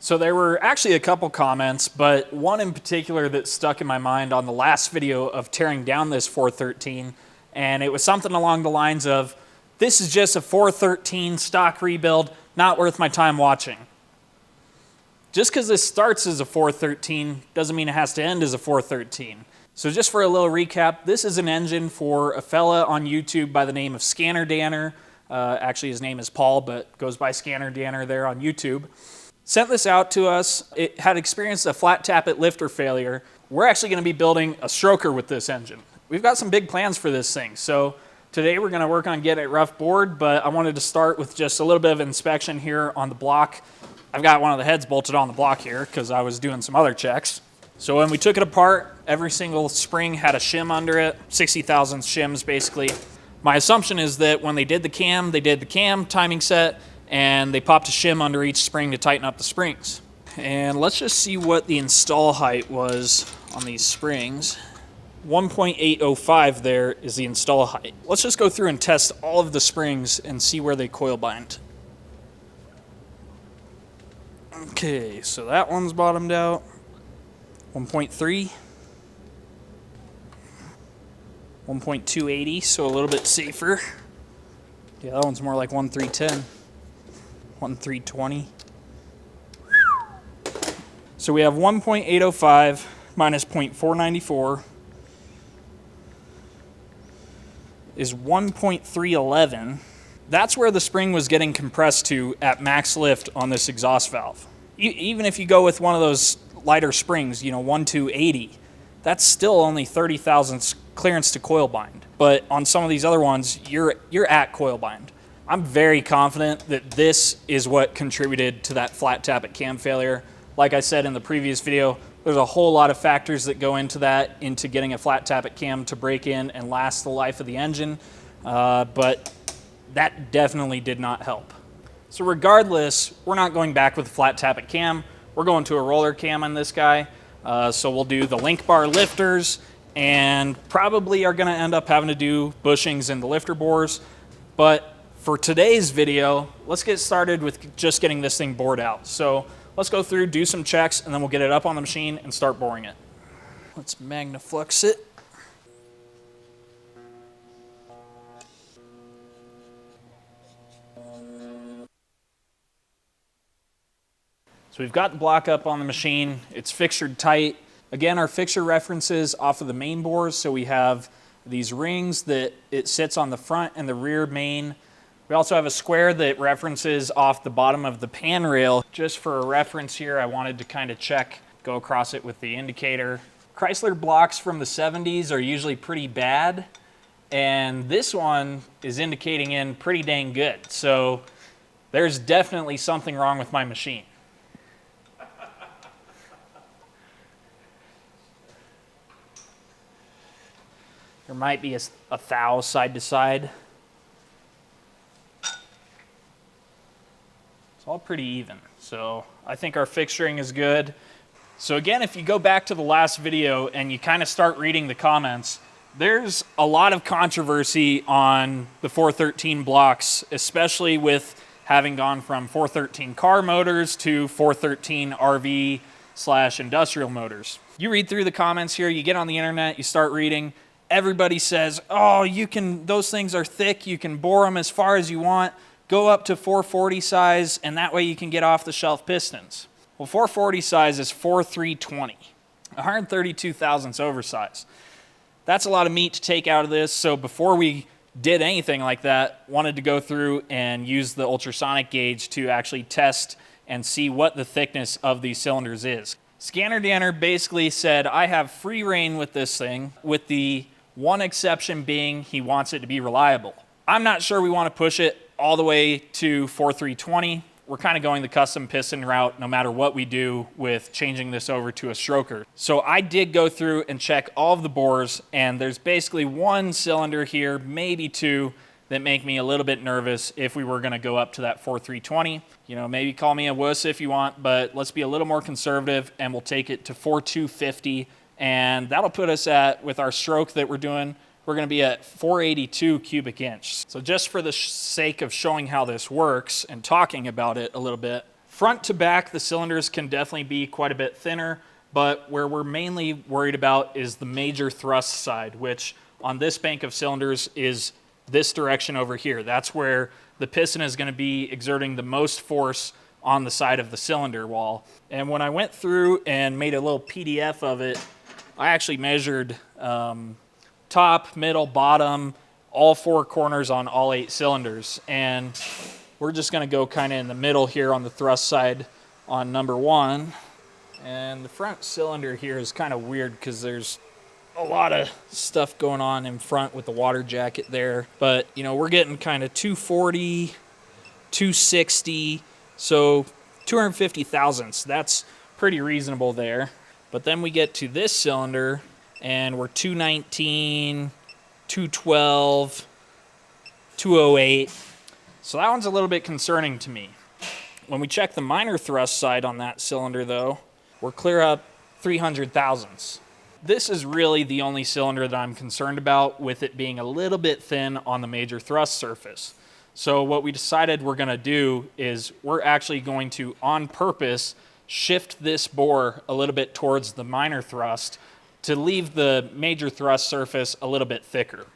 So there were actually a couple comments, but one in particular that stuck in my mind on the last video of tearing down this 413, and it was something along the lines of, this is just a 413 stock rebuild, not worth my time watching. Just because this starts as a 413 doesn't mean it has to end as a 413. So just for a little recap, this is an engine for a fella on YouTube by the name of Scanner Danner. Actually his name is Paul, but goes by Scanner Danner there on YouTube. Sent this out to us. It had experienced a flat tappet lifter failure. We're actually going to be building a stroker with this engine. We've got some big plans for this thing. So today we're going to work on getting it rough bored, but I wanted to start with just a little bit of inspection here on the block. I've got one of the heads bolted on the block here because I was doing some other checks. So when we took it apart, every single spring had a shim under it, 60,000 shims basically. My assumption is that when they did the cam timing set, and they popped a shim under each spring to tighten up the springs. And let's just see what the install height was on these springs. 1.805 there is the install height. Let's just go through and test all of the springs and see where they coil bind. Okay, so that one's bottomed out. 1.3. 1.280, so a little bit safer. Yeah, that one's more like 1.310. 1.320. So we have 1.805 minus 0.494 is 1.311. That's where the spring was getting compressed to at max lift on this exhaust valve. Even if you go with one of those lighter springs, 1.280, that's still only 30 thousandths clearance to coil bind. But on some of these other ones, you're at coil bind. I'm very confident that this is what contributed to that flat tappet cam failure. Like I said in the previous video, there's a whole lot of factors that go into that, into getting a flat tappet cam to break in and last the life of the engine, but that definitely did not help. So regardless, we're not going back with a flat tappet cam. We're going to a roller cam on this guy. So we'll do the link bar lifters and probably are going to end up having to do bushings in the lifter bores. But for today's video, let's get started with just getting this thing bored out. So let's go through, do some checks, and then we'll get it up on the machine and start boring it. Let's Magnaflux it. So we've got the block up on the machine. It's fixtured tight. Again, our fixture references off of the main bores. So we have these rings that it sits on the front and the rear main. We also have a square that references off the bottom of the pan rail. Just for a reference here, I wanted to kind of check, go across it with the indicator. Chrysler blocks from the 70s are usually pretty bad, and this one is indicating in pretty dang good. So there's definitely something wrong with my machine. There might be a thou side to side. All pretty even. So I think our fixturing is good. So again, if you go back to the last video and you kind of start reading the comments, there's a lot of controversy on the 413 blocks, especially with having gone from 413 car motors to 413 RV/industrial motors. You read through the comments here, you get on the internet, you start reading, everybody says, oh, those things are thick, you can bore them as far as you want. Go up to 440 size, and that way you can get off-the-shelf pistons. Well, 440 size is 4320, 132 thousandths oversized. That's a lot of meat to take out of this, so before we did anything like that, wanted to go through and use the ultrasonic gauge to actually test and see what the thickness of these cylinders is. Scanner Danner basically said, I have free reign with this thing, with the one exception being he wants it to be reliable. I'm not sure we want to push it all the way to 4320. We're kind of going the custom piston route no matter what we do with changing this over to a stroker. So I did go through and check all of the bores, and there's basically one cylinder here, maybe two, that make me a little bit nervous if we were going to go up to that 4320. Maybe call me a wuss if you want, but let's be a little more conservative and we'll take it to 4250, and that'll put us at, with our stroke that we're doing, we're going to be at 482 cubic inch. So just for the sake of showing how this works and talking about it a little bit, Front to back, the cylinders can definitely be quite a bit thinner, but where we're mainly worried about is the major thrust side, which on this bank of cylinders is this direction over here. That's where the piston is going to be exerting the most force on the side of the cylinder wall. And when I went through and made a little PDF of it, I actually measured top, middle, bottom, all four corners on all 8 cylinders. And we're just going to go kind of in the middle here on the thrust side on number 1. And the front cylinder here is kind of weird because there's a lot of stuff going on in front with the water jacket there. But, you know, we're getting kind of 240, 260, so 250 thousandths. That's pretty reasonable there. But then we get to this cylinder and we're 219, 212, 208. So that one's a little bit concerning to me. When we check the minor thrust side on that cylinder though, we're clear up 300 thousandths. This is really the only cylinder that I'm concerned about, with it being a little bit thin on the major thrust surface. So what we decided we're going to do is we're actually going to, on purpose, shift this bore a little bit towards the minor thrust to leave the major thrust surface a little bit thicker.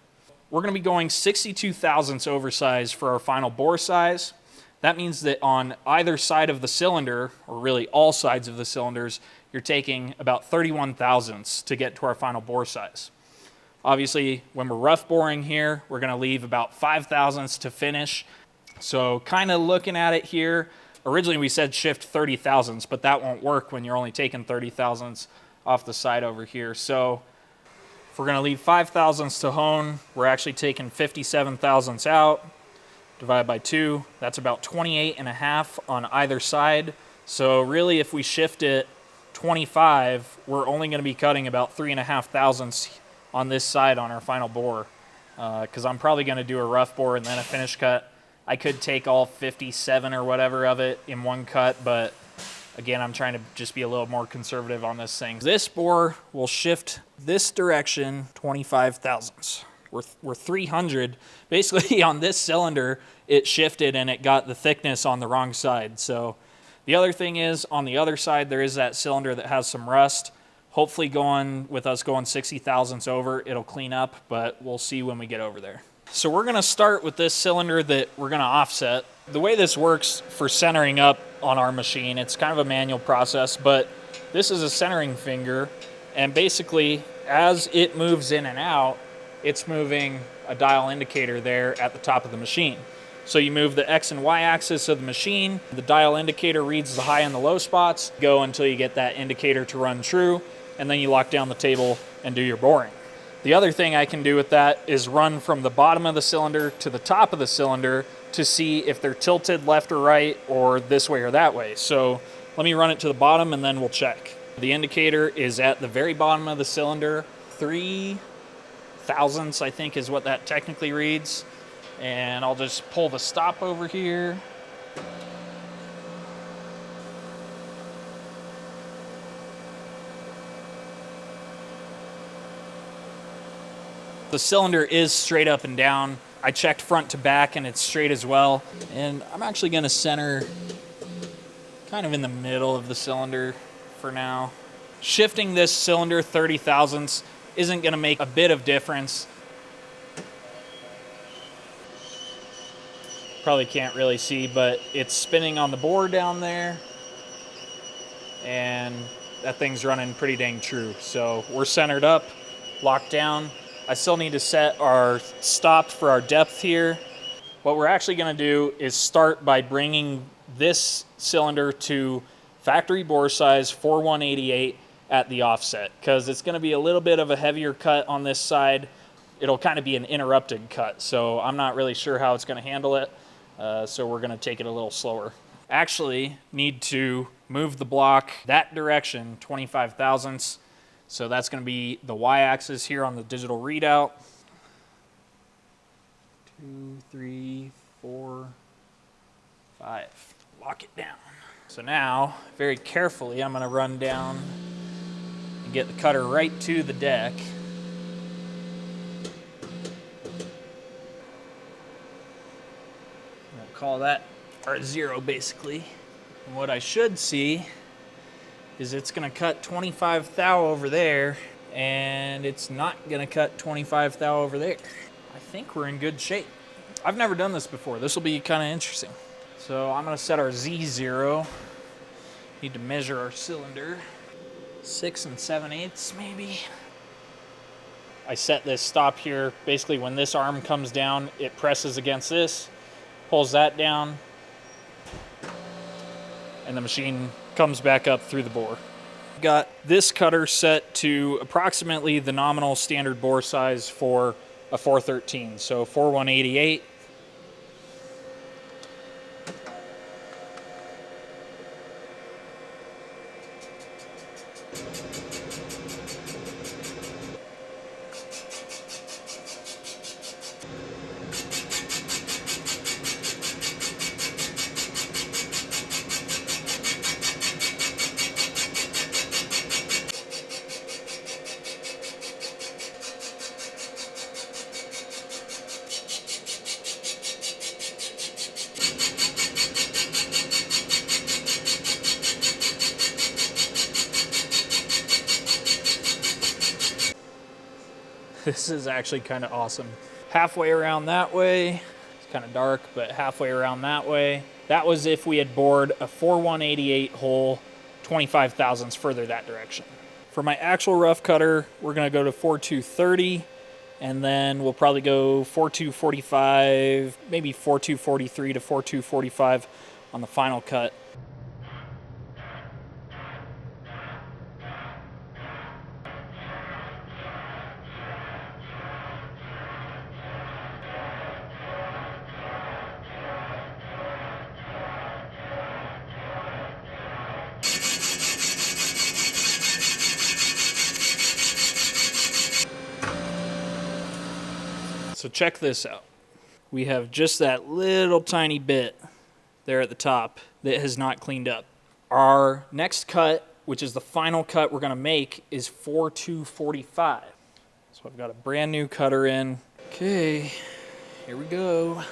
We're going to be going 62 thousandths oversized for our final bore size. That means that on either side of the cylinder, or really all sides of the cylinders, you're taking about 31 thousandths to get to our final bore size. Obviously, when we're rough boring here, we're going to leave about 5 thousandths to finish. So kind of looking at it here, originally we said shift 30 thousandths, but that won't work when you're only taking 30 thousandths off the side over here. So if we're going to leave 5 thousandths to hone, we're actually taking 57 thousandths out. Divided by 2, that's about 28.5 on either side. So really, if we shift it 25, we're only going to be cutting about 3.5 thousandths on this side on our final bore, because I'm probably going to do a rough bore and then a finish cut. I could take all 57 or whatever of it in one cut, but again, I'm trying to just be a little more conservative on this thing. This bore will shift this direction 25 thousandths. We're 300. Basically, on this cylinder, it shifted and it got the thickness on the wrong side. So the other thing is, on the other side, there is that cylinder that has some rust. Hopefully, with us going 60 thousandths over, it'll clean up, but we'll see when we get over there. So we're going to start with this cylinder that we're going to offset. The way this works for centering up on our machine, it's kind of a manual process, but this is a centering finger, and basically, as it moves in and out, it's moving a dial indicator there at the top of the machine. So you move the X and Y axis of the machine, the dial indicator reads the high and the low spots, go until you get that indicator to run true, and then you lock down the table and do your boring. The other thing I can do with that is run from the bottom of the cylinder to the top of the cylinder to see if they're tilted left or right, or this way or that way. So let me run it to the bottom and then we'll check. The indicator is at the very bottom of the cylinder, 3 thousandths I think is what that technically reads. And I'll just pull the stop over here. The cylinder is straight up and down. I checked front to back and it's straight as well. And I'm actually going to center kind of in the middle of the cylinder for now. Shifting this cylinder 30 thousandths isn't going to make a bit of difference. Probably can't really see, but it's spinning on the board down there. And that thing's running pretty dang true. So we're centered up, locked down. I still need to set our stop for our depth here. What we're actually going to do is start by bringing this cylinder to factory bore size 4188 at the offset, because it's going to be a little bit of a heavier cut on this side. It'll kind of be an interrupted cut, so I'm not really sure how it's going to handle it. So we're going to take it a little slower. Actually need to move the block that direction 25 thousandths. So that's going to be the y-axis here on the digital readout. 2, 3, 4, 5. Lock it down. So now, very carefully, I'm going to run down and get the cutter right to the deck. We'll call that our 0 basically. And what I should see is it's gonna cut 25 thou over there, and it's not gonna cut 25 thou over there. I think we're in good shape. I've never done this before. This will be kind of interesting. So I'm gonna set our Z0. Need to measure our cylinder. 6 7/8 maybe. I set this stop here. Basically when this arm comes down, it presses against this, pulls that down, and the machine comes back up through the bore. Got this cutter set to approximately the nominal standard bore size for a 413, so 4188. This is actually kind of awesome. Halfway around that way, it's kind of dark, but halfway around that way. That was if we had bored a 4188 hole 25 thousandths further that direction. For my actual rough cutter, we're gonna go to 4230, and then we'll probably go 4245, maybe 4243 to 4245 on the final cut. So check this out. We have just that little tiny bit there at the top that has not cleaned up. Our next cut, which is the final cut we're gonna make, is 4245. So I've got a brand new cutter in. Okay, here we go.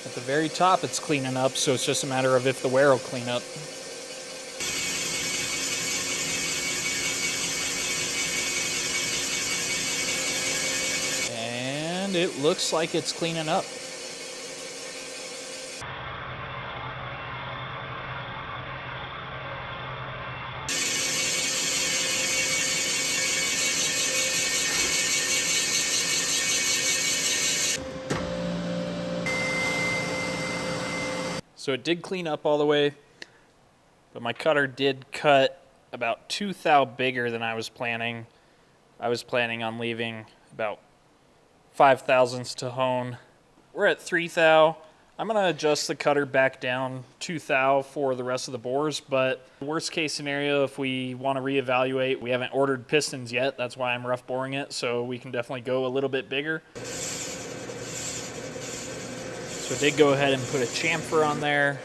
At the very top it's cleaning up, so it's just a matter of if the wear will clean up. And it looks like it's cleaning up. So it did clean up all the way, but my cutter did cut about 2 thou bigger than I was planning. I was planning on leaving about 5 thousandths to hone. We're at 3 thou. I'm gonna adjust the cutter back down 2 thou for the rest of the bores, but worst case scenario, if we wanna reevaluate, we haven't ordered pistons yet, that's why I'm rough boring it, so we can definitely go a little bit bigger. So I did go ahead and put a chamfer on there,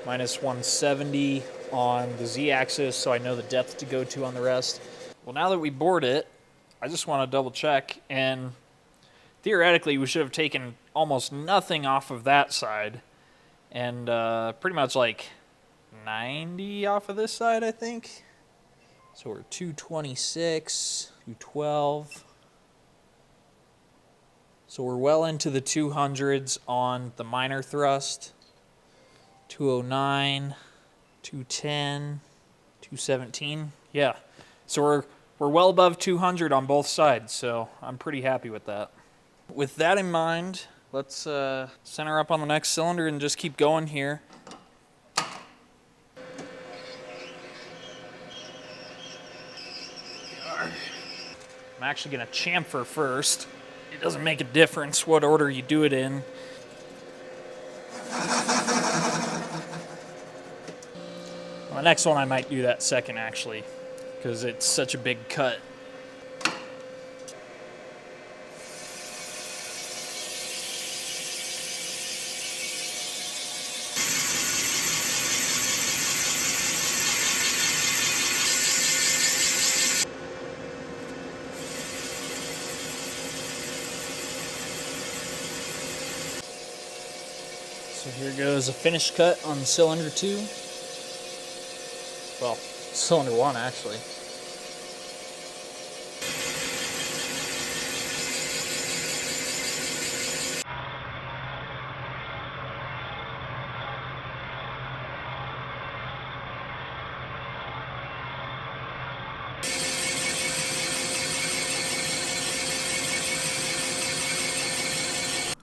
minus 170 on the Z-axis, so I know the depth to go to on the rest. Well, now that we bored it, I just want to double check, and theoretically we should have taken almost nothing off of that side, and pretty much like 90 off of this side, I think. So we're 226, 212. So we're well into the 200s on the minor thrust. 209, 210, 217. Yeah, so we're well above 200 on both sides, so I'm pretty happy with that. With that in mind, let's center up on the next cylinder and just keep going here. I'm actually going to chamfer first. It doesn't make a difference what order you do it in. The next one I might do that second, actually, because it's such a big cut. So here goes a finish cut on cylinder 2. Well, cylinder 1 actually.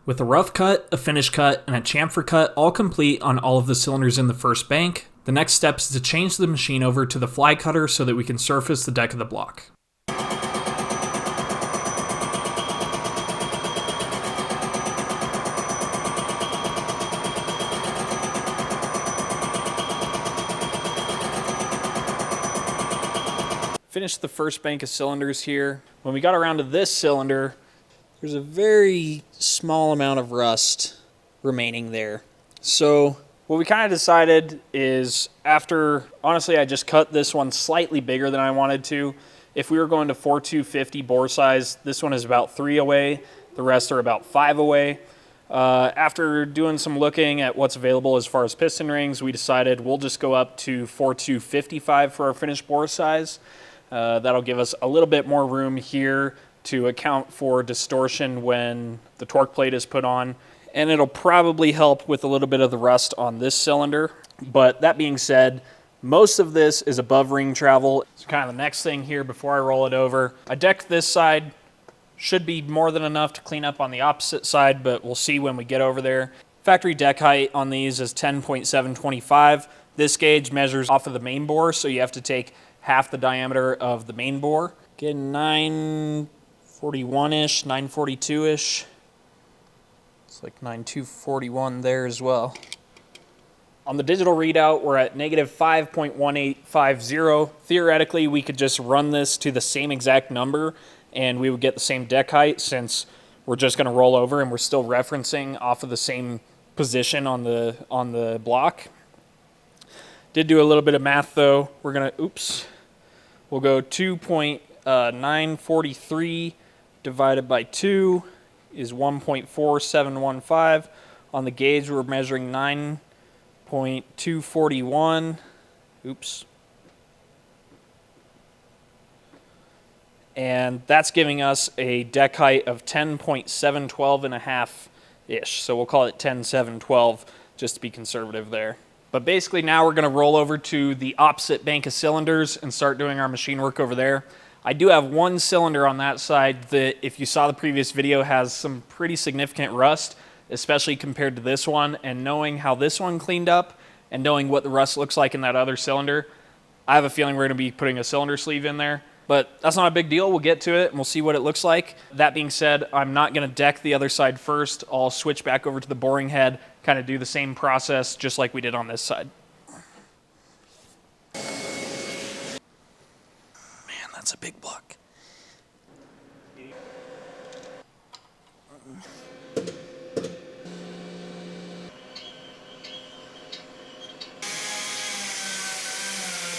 With a rough cut, a finish cut, and a chamfer cut all complete on all of the cylinders in the first bank, the next step is to change the machine over to the fly cutter so that we can surface the deck of the block. Finished the first bank of cylinders here. When we got around to this cylinder, there's a very small amount of rust remaining there. So what we kind of decided is honestly, I just cut this one slightly bigger than I wanted to. If we were going to 4250 bore size, this one is about 3 away. The rest are about 5 away. After doing some looking at what's available as far as piston rings, we decided we'll just go up to 4255 for our finished bore size. That'll give us a little bit more room here to account for distortion when the torque plate is put on, and it'll probably help with a little bit of the rust on this cylinder. But that being said, most of this is above ring travel. So kind of the next thing here before I roll it over, I decked this side. Should be more than enough to clean up on the opposite side, but we'll see when we get over there. Factory deck height on these is 10.725. This gauge measures off of the main bore, so you have to take half the diameter of the main bore. Getting 941-ish, 942-ish. It's like 9241 there as well. On the digital readout, we're at negative 5.1850. Theoretically, we could just run this to the same exact number and we would get the same deck height, since we're just going to roll over and we're still referencing off of the same position on the block. Did do a little bit of math though. We're going to, we'll go 2.943 divided by 2 is 1.4715. On the gauge, we're measuring 9.241. And that's giving us a deck height of 10.712 and a half-ish. So we'll call it 10.712 just to be conservative there. But basically now we're going to roll over to the opposite bank of cylinders and start doing our machine work over there. I do have one cylinder on that side that, if you saw the previous video, has some pretty significant rust, especially compared to this one. And knowing how this one cleaned up and knowing what the rust looks like in that other cylinder, I have a feeling we're going to be putting a cylinder sleeve in there. But that's not a big deal. We'll get to it and we'll see what it looks like. That being said, I'm not going to deck the other side first. I'll switch back over to the boring head, kind of do the same process just like we did on this side. Man, that's a big block.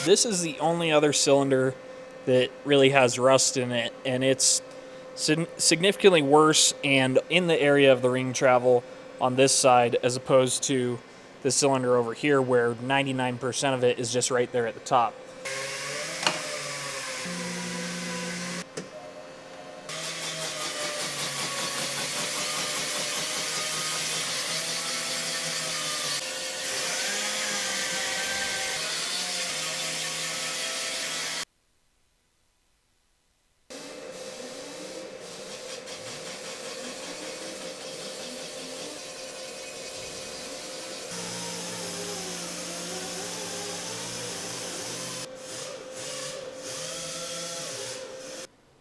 This is the only other cylinder that really has rust in it, and it's significantly worse and in the area of the ring travel on this side as opposed to the cylinder over here where 99% of it is just right there at the top.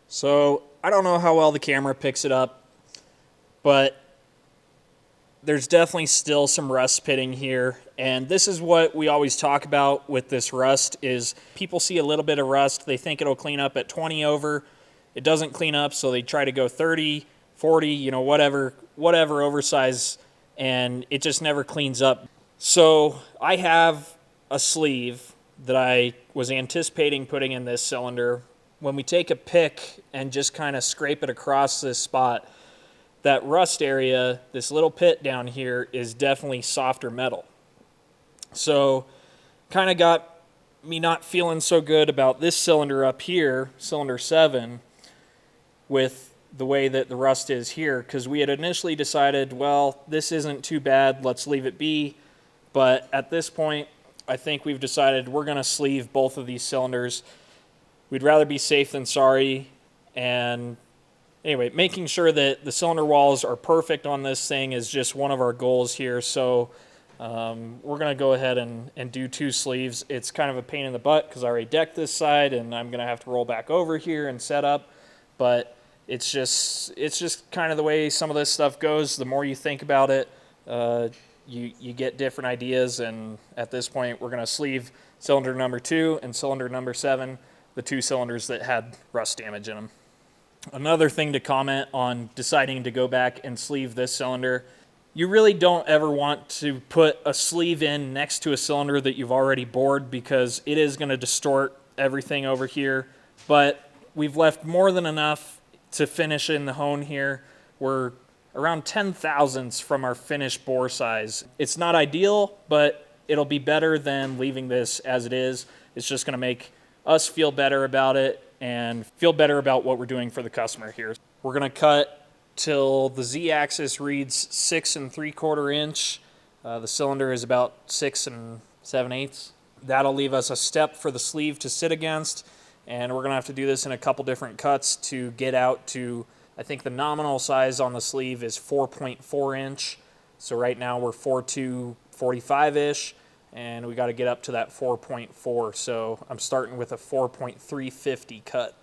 So I don't know how well the camera picks it up, but there's definitely still some rust pitting here. And this is what we always talk about with this rust is people see a little bit of rust. They think it'll clean up at 20 over. It doesn't clean up, so they try to go 30, 40, you know, whatever oversize, and it just never cleans up. So I have a sleeve that I was anticipating putting in this cylinder. When we take a pick and just kind of scrape it across this spot, that rust area, this little pit down here, is definitely softer metal. So kind of got me not feeling so good about this cylinder up here, cylinder 7, with the way that the rust is here, because we had initially decided, well, this isn't too bad, let's leave it be. But at this point, I think we've decided we're going to sleeve both of these cylinders. We'd rather be safe than sorry. And anyway, making sure that the cylinder walls are perfect on this thing is just one of our goals here. So we're going to go ahead and do 2 sleeves. It's kind of a pain in the butt because I already decked this side and I'm going to have to roll back over here and set up. But it's just kind of the way some of this stuff goes. The more you think about it, you get different ideas. And at this point, we're going to sleeve cylinder number 2 and cylinder number 7, the 2 cylinders that had rust damage in them. Another thing to comment on deciding to go back and sleeve this cylinder, you really don't ever want to put a sleeve in next to a cylinder that you've already bored, because it is going to distort everything over here. But we've left more than enough to finish in the hone here. We're around 10 thousandths from our finished bore size. It's not ideal, but it'll be better than leaving this as it is. It's just going to make us feel better about it and feel better about what we're doing for the customer here. We're going to cut till the Z-axis reads 6 3/4 inch. The cylinder is about 6 7/8. That'll leave us a step for the sleeve to sit against, and we're going to have to do this in a couple different cuts to get out to, I think the nominal size on the sleeve is 4.4 inch. So right now we're 4.2, 45-ish, and we got to get up to that 4.4. So I'm starting with a 4.350 cut.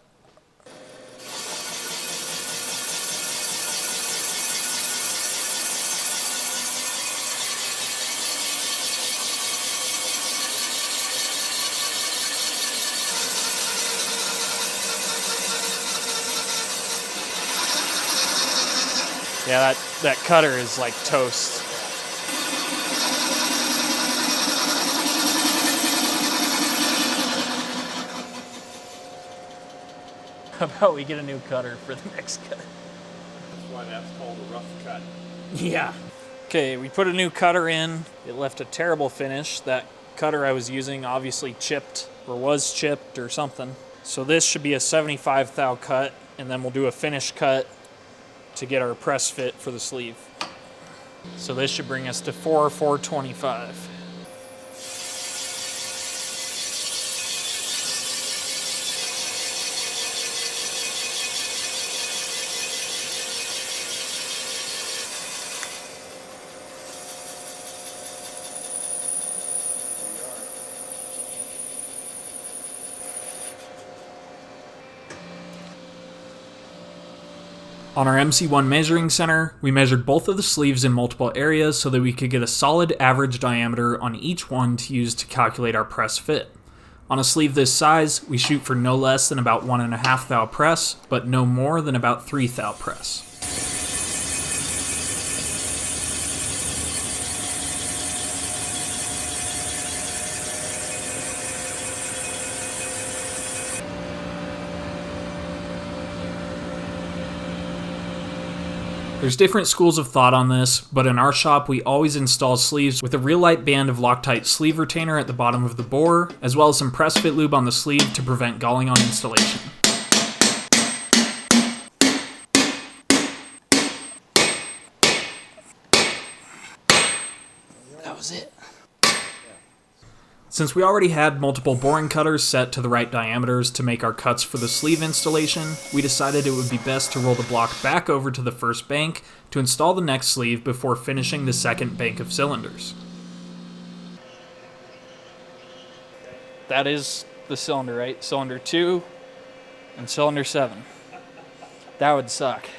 Yeah, that cutter is like toast. How about we get a new cutter for the next cut? That's why that's called a rough cut. Yeah. Okay, we put a new cutter in. It left a terrible finish. That cutter I was using obviously chipped, or was chipped or something. So this should be a 75 thou cut, and then we'll do a finish cut to get our press fit for the sleeve. So this should bring us to 4.25. On our MC1 measuring center, we measured both of the sleeves in multiple areas so that we could get a solid average diameter on each one to use to calculate our press fit. On a sleeve this size, we shoot for no less than about 1.5 thou press, but no more than about 3 thou press. There's different schools of thought on this, but in our shop we always install sleeves with a real light band of Loctite sleeve retainer at the bottom of the bore, as well as some press fit lube on the sleeve to prevent galling on installation. That was it. Since we already had multiple boring cutters set to the right diameters to make our cuts for the sleeve installation, we decided it would be best to roll the block back over to the first bank to install the next sleeve before finishing the second bank of cylinders. That is the cylinder, right? Cylinder 2 and cylinder 7. That would suck.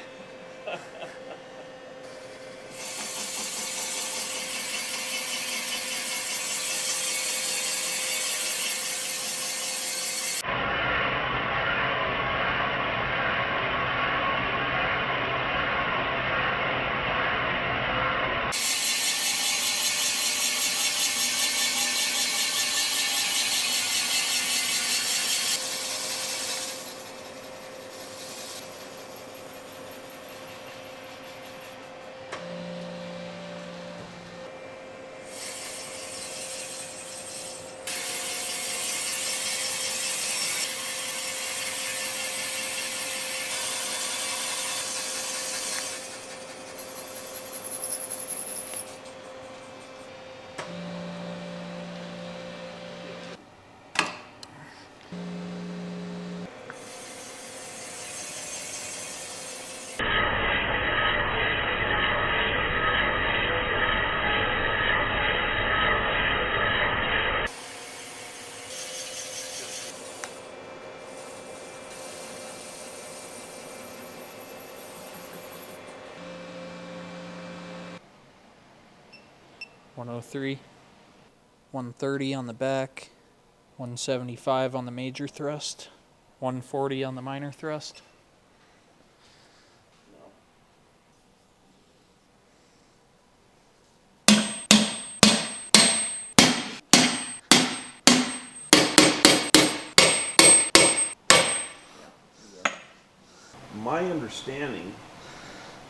103, 130 on the back, 175 on the major thrust, 140 on the minor thrust. My understanding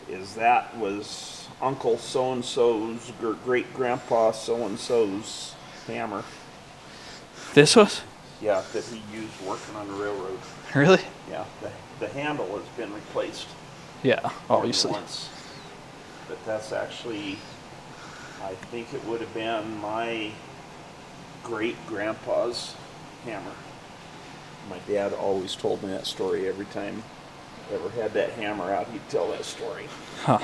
is that was Uncle so-and-so's great-grandpa so-and-so's hammer. This was? Yeah, that he used working on the railroad. Really? Yeah, the handle has been replaced Yeah, obviously. once. But that's actually, I think it would have been my great-grandpa's hammer. My dad always told me that story every time I ever had that hammer out. He'd tell that story. Huh.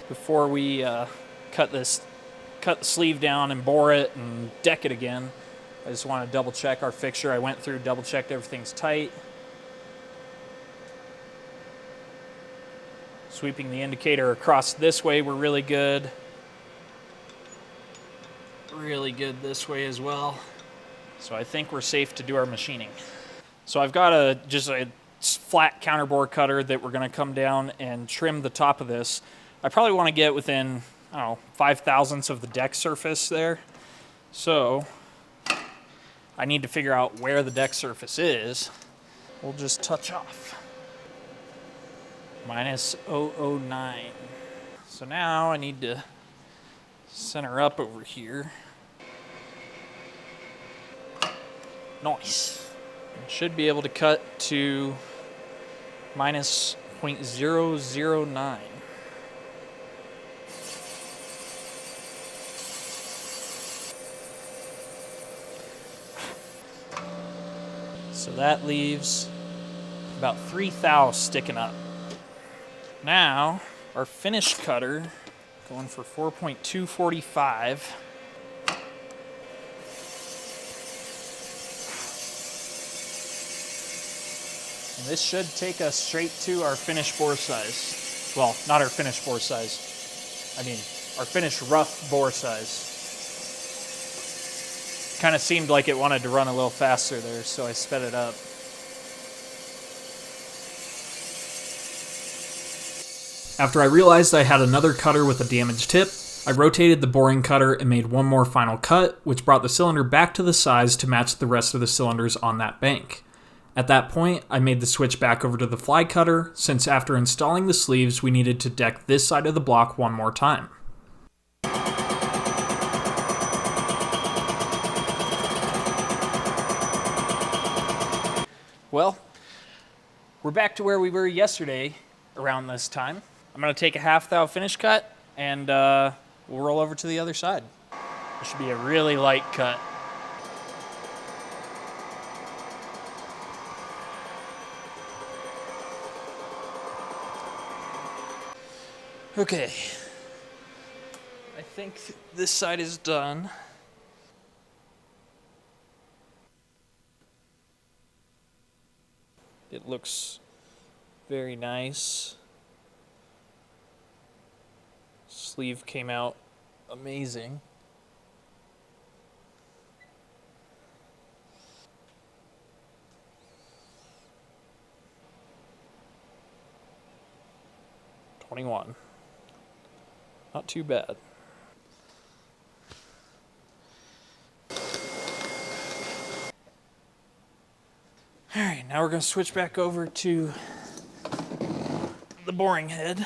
Before we cut the sleeve down and bore it and deck it again, I just want to double check our fixture. I went through, double checked everything's tight. Sweeping the indicator across this way, we're really good. Really good this way as well. So I think we're safe to do our machining. So I've got just a flat counterbore cutter that we're going to come down and trim the top of this. I probably want to get within, I don't know, 5/1000ths of the deck surface there. So I need to figure out where the deck surface is. We'll just touch off. Minus 009. So now I need to center up over here. Nice. Should be able to cut to minus 0.009. So that leaves about 3 thou sticking up. Now, our finish cutter, going for 4.245. And this should take us straight to our finished bore size. Well, not our finished bore size. I mean, our finished rough bore size. Kind of seemed like it wanted to run a little faster there, so I sped it up. After I realized I had another cutter with a damaged tip, I rotated the boring cutter and made one more final cut, which brought the cylinder back to the size to match the rest of the cylinders on that bank. At that point, I made the switch back over to the fly cutter, since after installing the sleeves, we needed to deck this side of the block one more time. Well, we're back to where we were yesterday around this time. I'm going to take a 1/2 thou finish cut, and we'll roll over to the other side. It should be a really light cut. Okay, I think this side is done. It looks very nice. Sleeve came out amazing. $21. Not too bad. All right, now we're going to switch back over to the boring head.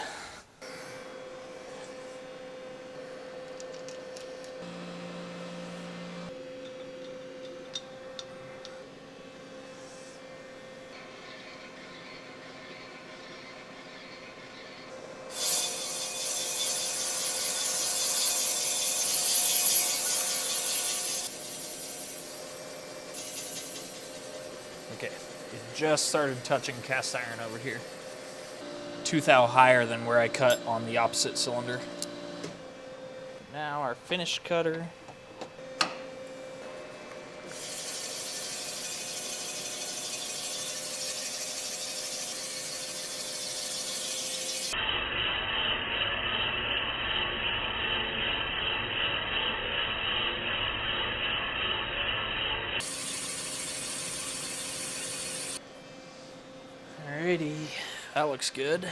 Okay, it just started touching cast iron over here. 2 thou higher than where I cut on the opposite cylinder. Now our finish cutter. Alrighty, that looks good.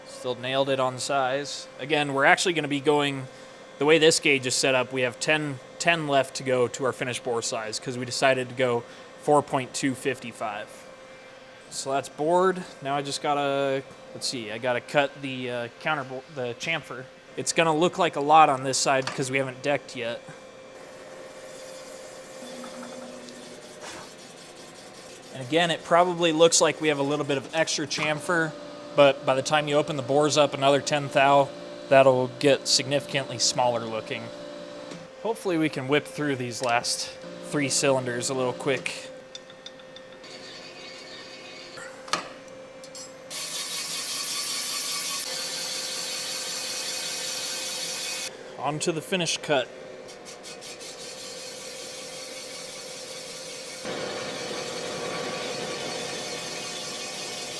Still nailed it on size. Again, we're actually going to be going, the way this gauge is set up, we have 10 left to go to our finished bore size because we decided to go 4.255. So that's bored. Now I just gotta, let's see, I gotta cut the the chamfer. It's gonna look like a lot on this side because we haven't decked yet. And again, it probably looks like we have a little bit of extra chamfer, but by the time you open the bores up another 10 thou, that'll get significantly smaller looking. Hopefully we can whip through these last 3 cylinders a little quick. On to the finished cut.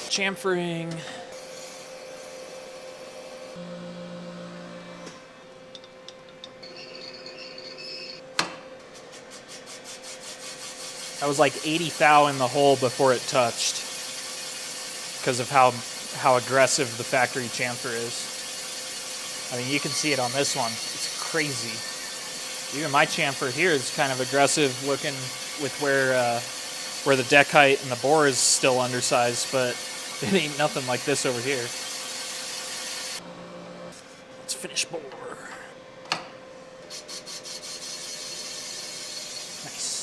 Chamfering. I was like 80 thou in the hole before it touched because of how aggressive the factory chamfer is. I mean, you can see it on this one. It's crazy. Even my chamfer here is kind of aggressive looking with where the deck height and the bore is still undersized, but it ain't nothing like this over here. Let's finish bore. Nice.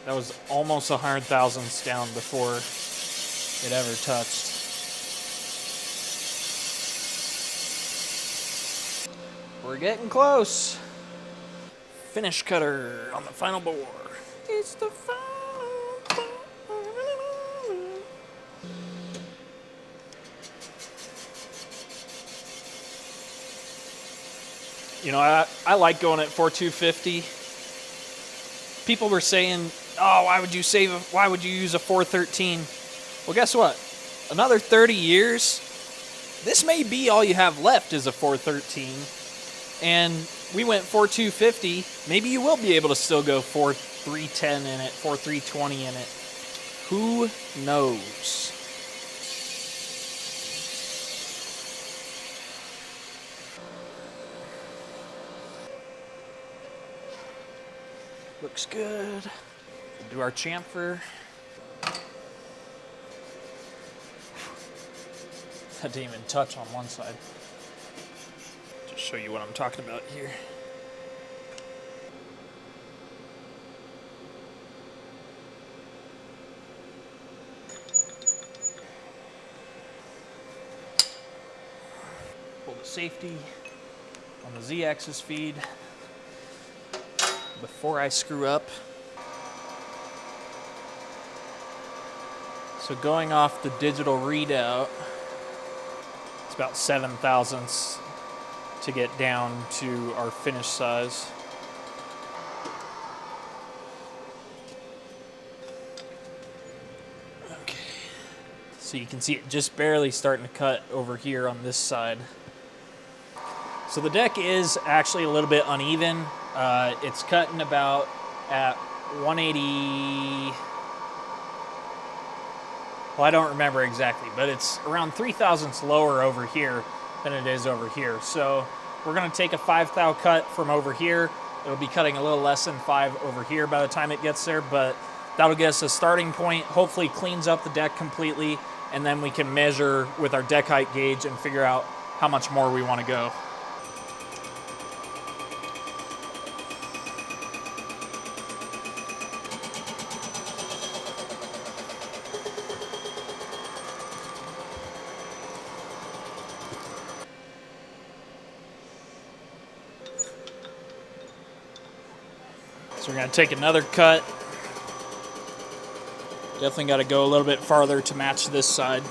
That was almost 100 thousandths down before it ever touched. We're getting close. Finish cutter on the final bore. It's the final bore. You know, I like going at 4.250. People were saying, oh, why would you use a 413? Well, guess what? Another 30 years, this may be all you have left is a 413. And we went 4.250. Maybe you will be able to still go 4.310 in it, 4.320 in it. Who knows? Looks good. We'll do our chamfer. That didn't even touch on one side. Just show you what I'm talking about here. Pull the safety on the Z-axis feed before I screw up. So going off the digital readout, it's about 7 thousandths to get down to our finished size. Okay. So you can see it just barely starting to cut over here on this side. So the deck is actually a little bit uneven. It's cutting about at 180. Well, I don't remember exactly, but it's around 3 thousandths lower over here than it is over here. So we're going to take a 5 thou cut from over here. It'll be cutting a little less than 5 over here by the time it gets there, but that'll get us a starting point, hopefully cleans up the deck completely, and then we can measure with our deck height gauge and figure out how much more we want to go. So we're going to take another cut. Definitely got to go a little bit farther to match this side.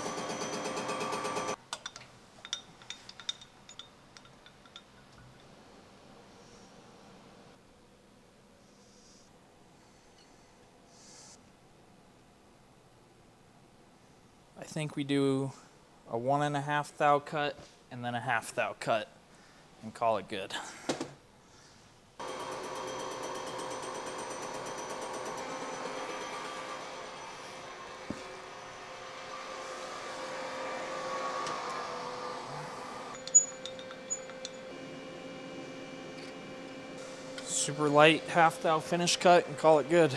think we do a 1.5 thou cut and then a 1/2 thou cut and call it good. Super light 1/2 thou finish cut and call it good.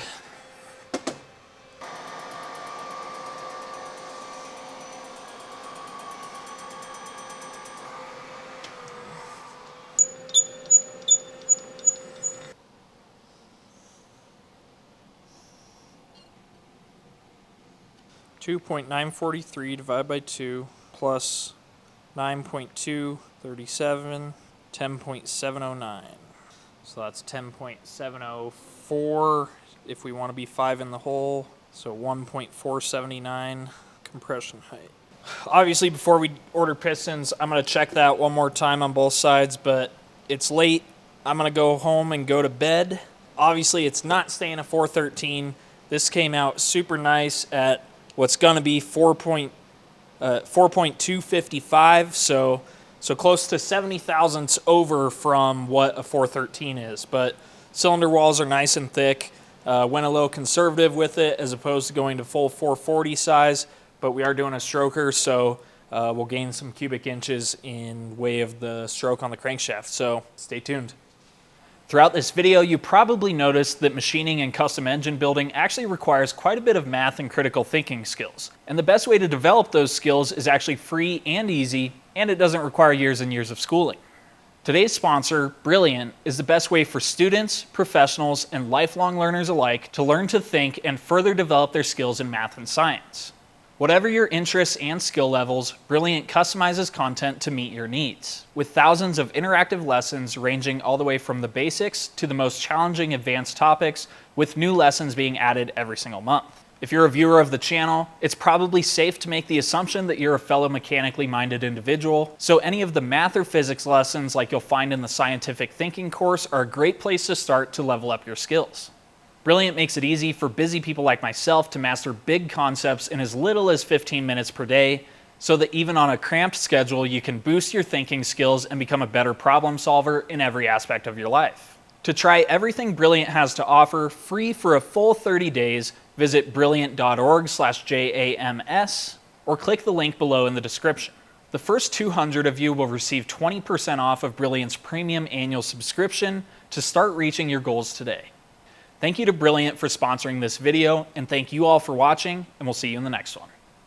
.943 divided by 2 plus 9.237, 10.709. So that's 10.704 if we want to be 5 in the hole. So 1.479 compression height. Obviously, before we order pistons, I'm going to check that one more time on both sides, but it's late. I'm going to go home and go to bed. Obviously, it's not staying at 413. This came out super nice at what's going to be 4.255, so close to 70 thousandths over from what a 413 is. But cylinder walls are nice and thick. Went a little conservative with it as opposed to going to full 440 size, but we are doing a stroker, so we'll gain some cubic inches in way of the stroke on the crankshaft, so stay tuned. Throughout this video, you probably noticed that machining and custom engine building actually requires quite a bit of math and critical thinking skills. And the best way to develop those skills is actually free and easy, and it doesn't require years and years of schooling. Today's sponsor, Brilliant, is the best way for students, professionals, and lifelong learners alike to learn to think and further develop their skills in math and science. Whatever your interests and skill levels, Brilliant customizes content to meet your needs, with thousands of interactive lessons ranging all the way from the basics to the most challenging advanced topics, with new lessons being added every single month. If you're a viewer of the channel, it's probably safe to make the assumption that you're a fellow mechanically minded individual, so any of the math or physics lessons like you'll find in the scientific thinking course are a great place to start to level up your skills. Brilliant makes it easy for busy people like myself to master big concepts in as little as 15 minutes per day, so that even on a cramped schedule, you can boost your thinking skills and become a better problem solver in every aspect of your life. To try everything Brilliant has to offer, free for a full 30 days, visit brilliant.org/JAMS or click the link below in the description. The first 200 of you will receive 20% off of Brilliant's premium annual subscription to start reaching your goals today. Thank you to Brilliant for sponsoring this video, and thank you all for watching, and we'll see you in the next one.